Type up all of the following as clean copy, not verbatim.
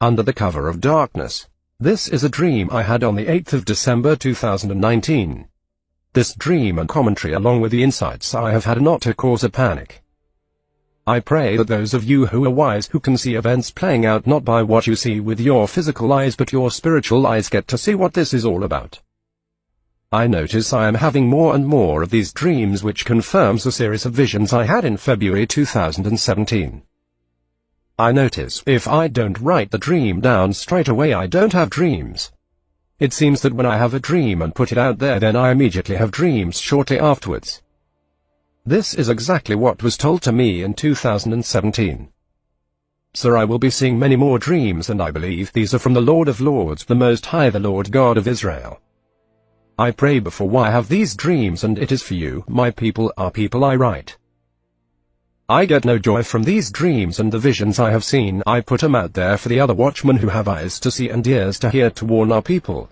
Under the cover of darkness. This is a dream I had on the 8th of December 2019. This dream and commentary along with the insights I have had are not to cause a panic. I pray that those of you who are wise who can see events playing out not by what you see with your physical eyes but your spiritual eyes get to see what this is all about. I notice I am having more and more of these dreams which confirms the series of visions I had in February 2017. I notice if I don't write the dream down straight away I don't have dreams. It seems that when I have a dream and put it out there then I immediately have dreams shortly afterwards. This is exactly what was told to me in 2017. Sir, I will be seeing many more dreams and I believe these are from the Lord of Lords, the Most High, the Lord God of Israel. I pray before why I have these dreams and it is for you, my people are people I write. I get no joy from these dreams and the visions I have seen. I put them out there for the other watchmen who have eyes to see and ears to hear to warn our people.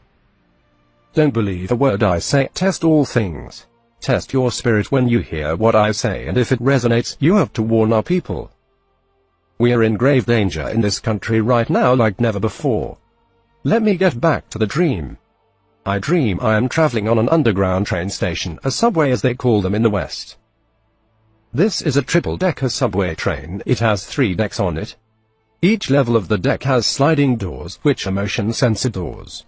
Don't believe a word I say. Test all things. Test your spirit when you hear what I say, and if it resonates, you have to warn our people. We are in grave danger in this country right now like never before. Let me get back to the dream. I dream I am traveling on an underground train station, a subway as they call them in the West. This is a triple-decker subway train. It has 3 decks on it. Each level of the deck has sliding doors, which are motion-sensor doors.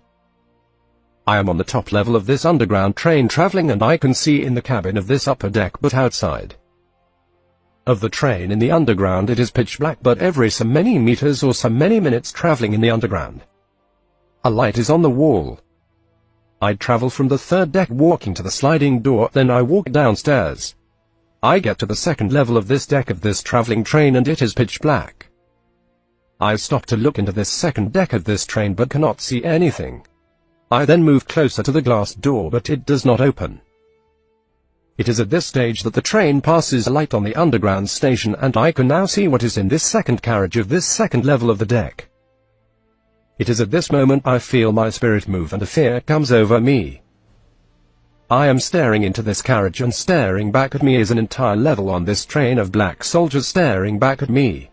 I am on the top level of this underground train traveling and I can see in the cabin of this upper deck but outside of the train in the underground it is pitch black, but every so many meters or so many minutes traveling in the underground, a light is on the wall. I travel from the 3rd deck walking to the sliding door, then I walk downstairs. I get to the 2nd level of this deck of this traveling train and it is pitch black. I stop to look into this 2nd deck of this train but cannot see anything. I then move closer to the glass door but it does not open. It is at this stage that the train passes a light on the underground station and I can now see what is in this 2nd carriage of this 2nd level of the deck. It is at this moment I feel my spirit move and a fear comes over me. I am staring into this carriage and staring back at me is an entire level on this train of black soldiers staring back at me.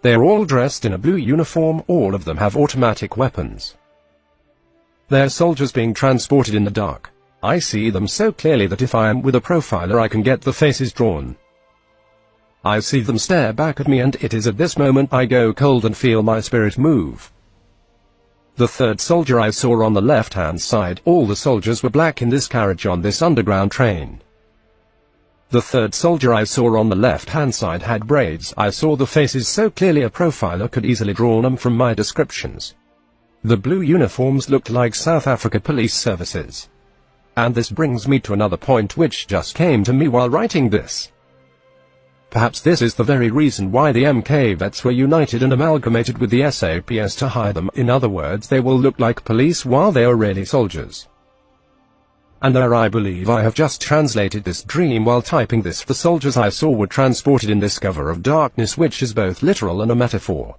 They are all dressed in a blue uniform, all of them have automatic weapons. They are soldiers being transported in the dark. I see them so clearly that if I am with a profiler I can get the faces drawn. I see them stare back at me and it is at this moment I go cold and feel my spirit move. The 3rd soldier I saw on the left-hand side, all the soldiers were black in this carriage on this underground train. The 3rd soldier I saw on the left-hand side had braids. I saw the faces so clearly a profiler could easily draw them from my descriptions. The blue uniforms looked like South Africa police services. And this brings me to another point which just came to me while writing this. Perhaps this is the very reason why the MK vets were united and amalgamated with the SAPS to hide them. In other words, they will look like police while they are really soldiers. And there I believe I have just translated this dream while typing this. The soldiers I saw were transported in this cover of darkness which is both literal and a metaphor.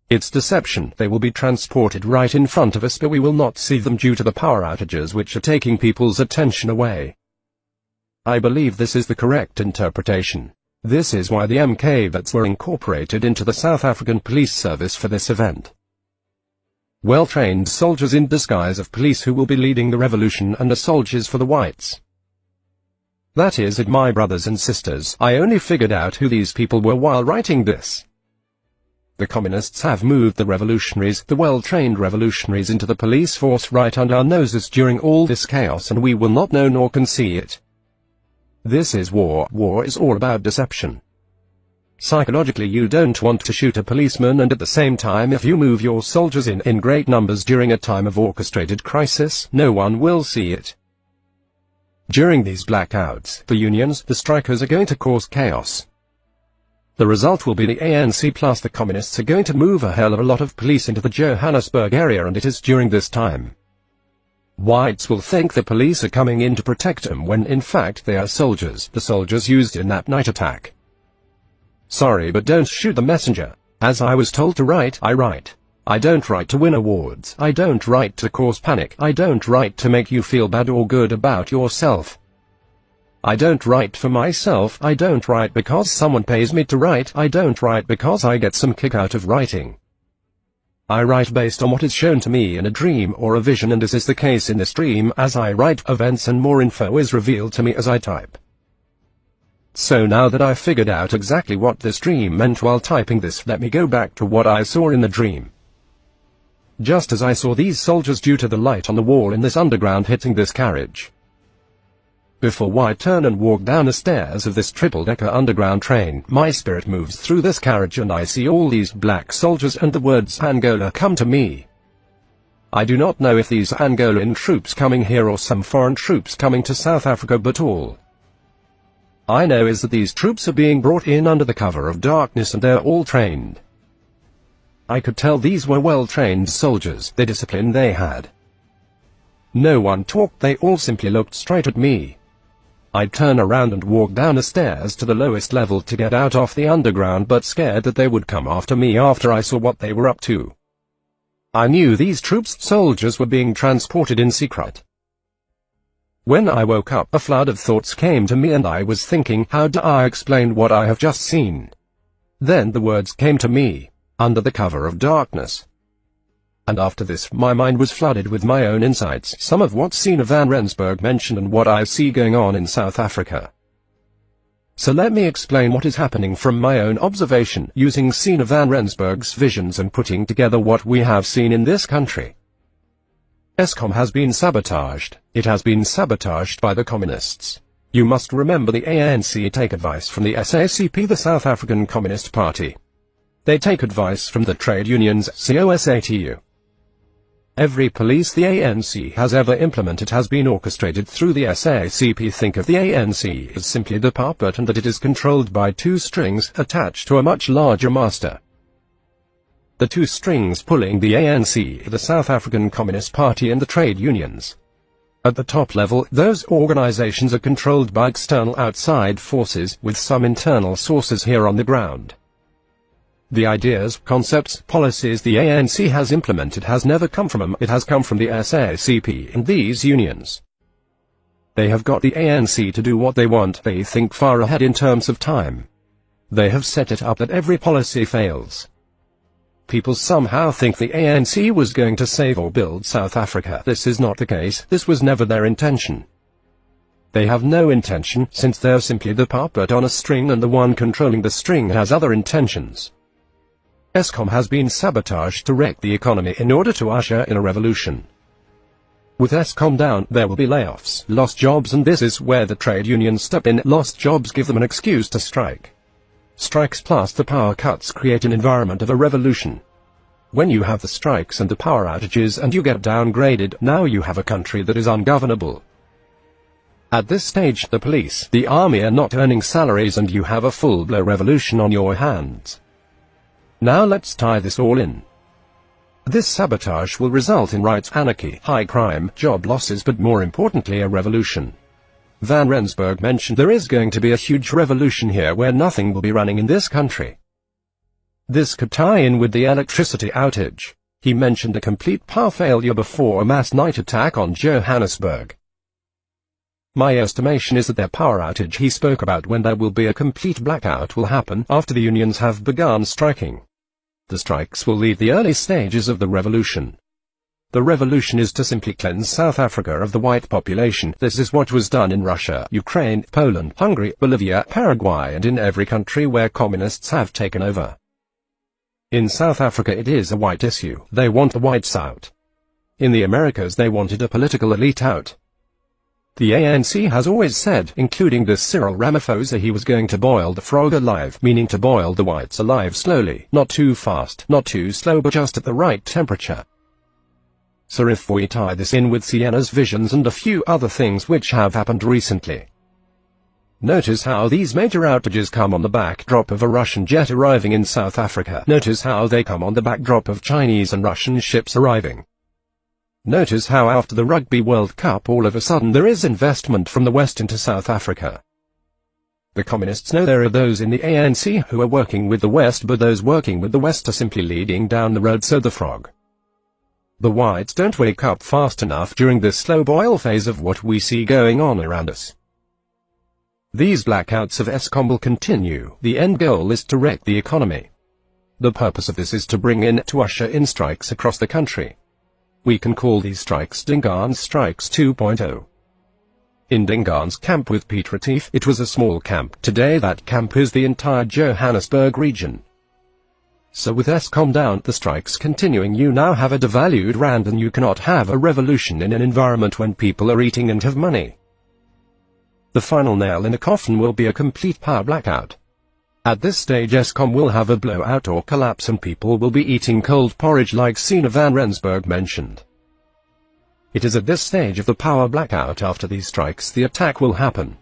It's deception. They will be transported right in front of us but we will not see them due to the power outages which are taking people's attention away. I believe this is the correct interpretation. This is why the MK vets were incorporated into the South African Police Service for this event. Well-trained soldiers in disguise of police who will be leading the revolution and are soldiers for the whites. That is it, my brothers and sisters. I only figured out who these people were while writing this. The communists have moved the revolutionaries, the well-trained revolutionaries, into the police force right under our noses during all this chaos and we will not know nor can see it. This is war. War is all about deception. Psychologically you don't want to shoot a policeman and at the same time if you move your soldiers in great numbers during a time of orchestrated crisis, no one will see it. During these blackouts, the unions, the strikers are going to cause chaos. The result will be the ANC plus the communists are going to move a hell of a lot of police into the Johannesburg area and it is during this time. Whites will think the police are coming in to protect them when in fact they are soldiers, the soldiers used in that night attack. Sorry but don't shoot the messenger. As I was told to write, I write. I don't write to win awards. I don't write to cause panic. I don't write to make you feel bad or good about yourself. I don't write for myself. I don't write because someone pays me to write. I don't write because I get some kick out of writing. I write based on what is shown to me in a dream or a vision, and this is the case in this dream. As I write, events and more info is revealed to me as I type. So now that I've figured out exactly what this dream meant while typing this, let me go back to what I saw in the dream. Just as I saw these soldiers due to the light on the wall in this underground hitting this carriage. Before I turn and walk down the stairs of this triple-decker underground train, my spirit moves through this carriage and I see all these black soldiers and the words Angola come to me. I do not know if these are Angolan troops coming here or some foreign troops coming to South Africa, but all I know is that these troops are being brought in under the cover of darkness and they're all trained. I could tell these were well-trained soldiers, the discipline they had. No one talked, they all simply looked straight at me. I'd turn around and walk down the stairs to the lowest level to get out off the underground, but scared that they would come after me after I saw what they were up to. I knew these troops soldiers were being transported in secret. When I woke up, a flood of thoughts came to me and I was thinking, how do I explain what I have just seen? Then the words came to me, under the cover of darkness. And after this, my mind was flooded with my own insights, some of what Sina van Rensburg mentioned and what I see going on in South Africa. So let me explain what is happening from my own observation, using Sina van Rensburg's visions and putting together what we have seen in this country. Eskom has been sabotaged. It has been sabotaged by the communists. You must remember the ANC take advice from the SACP, the South African Communist Party. They take advice from the trade unions, COSATU. Every police the ANC has ever implemented has been orchestrated through the SACP. Think of the ANC as simply the puppet and that it is controlled by two strings attached to a much larger master. The two strings pulling the ANC, the South African Communist Party, and the trade unions. At the top level, those organizations are controlled by external outside forces, with some internal sources here on the ground. The ideas, concepts, policies the ANC has implemented has never come from them, it has come from the SACP and these unions. They have got the ANC to do what they want, they think far ahead in terms of time. They have set it up that every policy fails. People somehow think the ANC was going to save or build South Africa. This is not the case, this was never their intention. They have no intention, since they're simply the puppet on a string and the one controlling the string has other intentions. Eskom has been sabotaged to wreck the economy in order to usher in a revolution. With Eskom down, there will be layoffs, lost jobs, and this is where the trade unions step in. Lost jobs give them an excuse to strike. Strikes plus the power cuts create an environment of a revolution. When you have the strikes and the power outages and you get downgraded, now you have a country that is ungovernable. At this stage, the police, the army are not earning salaries and you have a full-blown revolution on your hands. Now let's tie this all in. This sabotage will result in riots, anarchy, high crime, job losses, but more importantly a revolution. Van Rensburg mentioned there is going to be a huge revolution here where nothing will be running in this country. This could tie in with the electricity outage. He mentioned a complete power failure before a mass night attack on Johannesburg. My estimation is that their power outage he spoke about when there will be a complete blackout will happen after the unions have begun striking. The strikes will lead the early stages of the revolution. The revolution is to simply cleanse South Africa of the white population. This is what was done in Russia, Ukraine, Poland, Hungary, Bolivia, Paraguay, and in every country where communists have taken over. In South Africa it is a white issue. They want the whites out. In the Americas they wanted a political elite out. The ANC has always said, including this Cyril Ramaphosa, he was going to boil the frog alive, meaning to boil the whites alive slowly, not too fast, not too slow, but just at the right temperature. So if we tie this in with Sienna's visions and a few other things which have happened recently. Notice how these major outages come on the backdrop of a Russian jet arriving in South Africa. Notice how they come on the backdrop of Chinese and Russian ships arriving. Notice how after the Rugby World Cup all of a sudden there is investment from the West into South Africa. The communists know there are those in the ANC who are working with the West, but those working with the West are simply leading down the road, so the frog. The whites don't wake up fast enough during this slow boil phase of what we see going on around us. These blackouts of Eskom will continue. The end goal is to wreck the economy. The purpose of this is to usher in strikes across the country. We can call these strikes Dingaan's Strikes 2.0. In Dingaan's camp with Piet Retief, it was a small camp. Today that camp is the entire Johannesburg region. So with Eskom down, the strikes continuing, you now have a devalued rand, and you cannot have a revolution in an environment when people are eating and have money. The final nail in the coffin will be a complete power blackout. At this stage Eskom will have a blowout or collapse, and people will be eating cold porridge like Sina van Rensburg mentioned. It is at this stage of the power blackout after these strikes the attack will happen.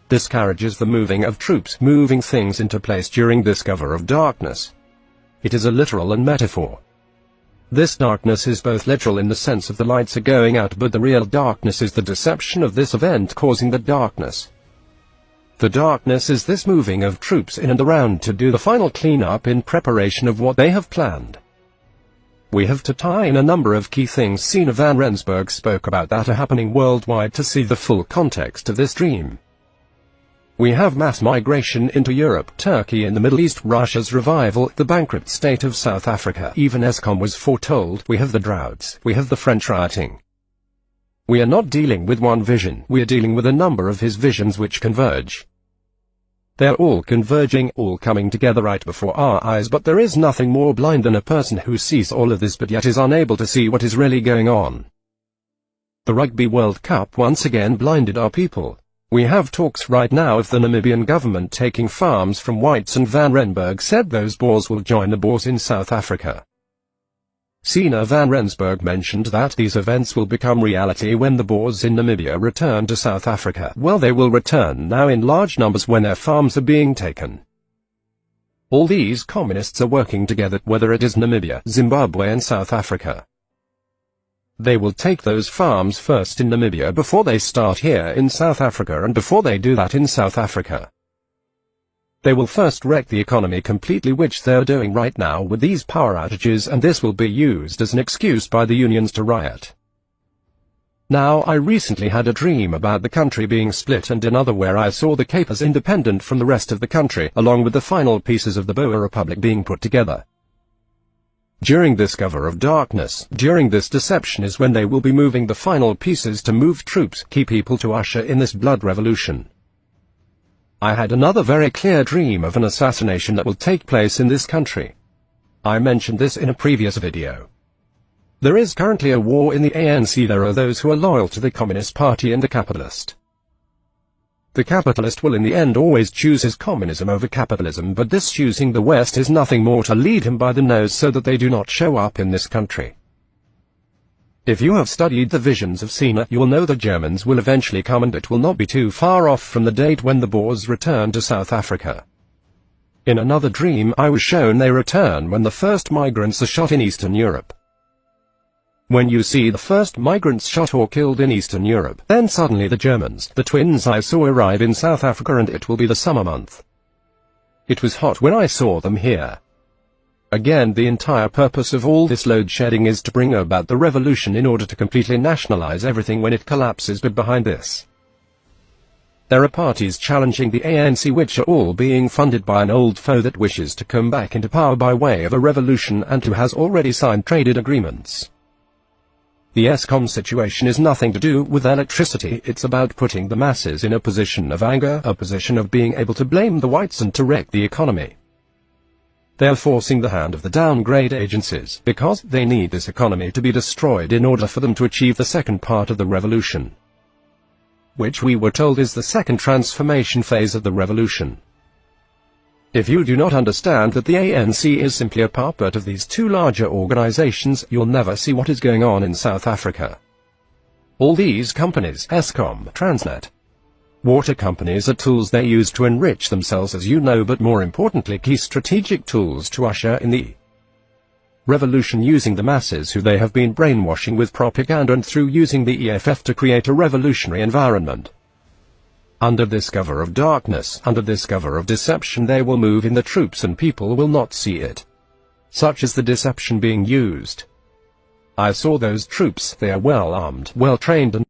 This encourages the moving of troops, moving things into place during this cover of darkness. It is a literal and metaphor. This darkness is both literal in the sense of the lights are going out, but the real darkness is the deception of this event causing the darkness. The darkness is this moving of troops in and around to do the final cleanup in preparation of what they have planned. We have to tie in a number of key things Sina van Rensburg spoke about that are happening worldwide to see the full context of this dream. We have mass migration into Europe, Turkey in the Middle East, Russia's revival, the bankrupt state of South Africa, even Eskom was foretold, we have the droughts, we have the French rioting. We are not dealing with one vision, we are dealing with a number of his visions which converge. They are all converging, all coming together right before our eyes, but there is nothing more blind than a person who sees all of this but yet is unable to see what is really going on. The Rugby World Cup once again blinded our people. We have talks right now of the Namibian government taking farms from whites, and Van Rensburg said those Boers will join the Boers in South Africa. Sina van Rensburg mentioned that these events will become reality when the Boers in Namibia return to South Africa. Well, they will return now in large numbers when their farms are being taken. All these communists are working together, whether it is Namibia, Zimbabwe and South Africa. They will take those farms first in Namibia before they start here in South Africa, and before they do that in South Africa, they will first wreck the economy completely, which they are doing right now with these power outages, and this will be used as an excuse by the unions to riot. Now, I recently had a dream about the country being split, and another where I saw the Cape as independent from the rest of the country, along with the final pieces of the Boer Republic being put together. During this cover of darkness, during this deception is when they will be moving the final pieces to move troops, key people to usher in this blood revolution. I had another very clear dream of an assassination that will take place in this country. I mentioned this in a previous video. There is currently a war in the ANC. There are those who are loyal to the Communist Party and the capitalist. The capitalist will in the end always choose his communism over capitalism, but this choosing the West is nothing more to lead him by the nose so that they do not show up in this country. If you have studied the visions of Sina, you will know the Germans will eventually come, and it will not be too far off from the date when the Boers return to South Africa. In another dream I was shown they return when the first migrants are shot in Eastern Europe. When you see the first migrants shot or killed in Eastern Europe, then suddenly the Germans, the twins I saw, arrive in South Africa, and it will be the summer month. It was hot when I saw them here. Again, the entire purpose of all this load shedding is to bring about the revolution in order to completely nationalize everything when it collapses, but behind this, there are parties challenging the ANC which are all being funded by an old foe that wishes to come back into power by way of a revolution and who has already signed traded agreements. The Eskom situation is nothing to do with electricity, it's about putting the masses in a position of anger, a position of being able to blame the whites and to wreck the economy. They are forcing the hand of the downgrade agencies, because they need this economy to be destroyed in order for them to achieve the second part of the revolution, which we were told is the second transformation phase of the revolution. If you do not understand that the ANC is simply a puppet of these two larger organizations, you'll never see what is going on in South Africa. All these companies, Eskom, Transnet, water companies, are tools they use to enrich themselves, as you know, but more importantly, key strategic tools to usher in the revolution using the masses who they have been brainwashing with propaganda and through using the EFF to create a revolutionary environment. Under this cover of darkness, under this cover of deception, they will move in the troops and people will not see it. Such is the deception being used. I saw those troops, they are well armed, well trained and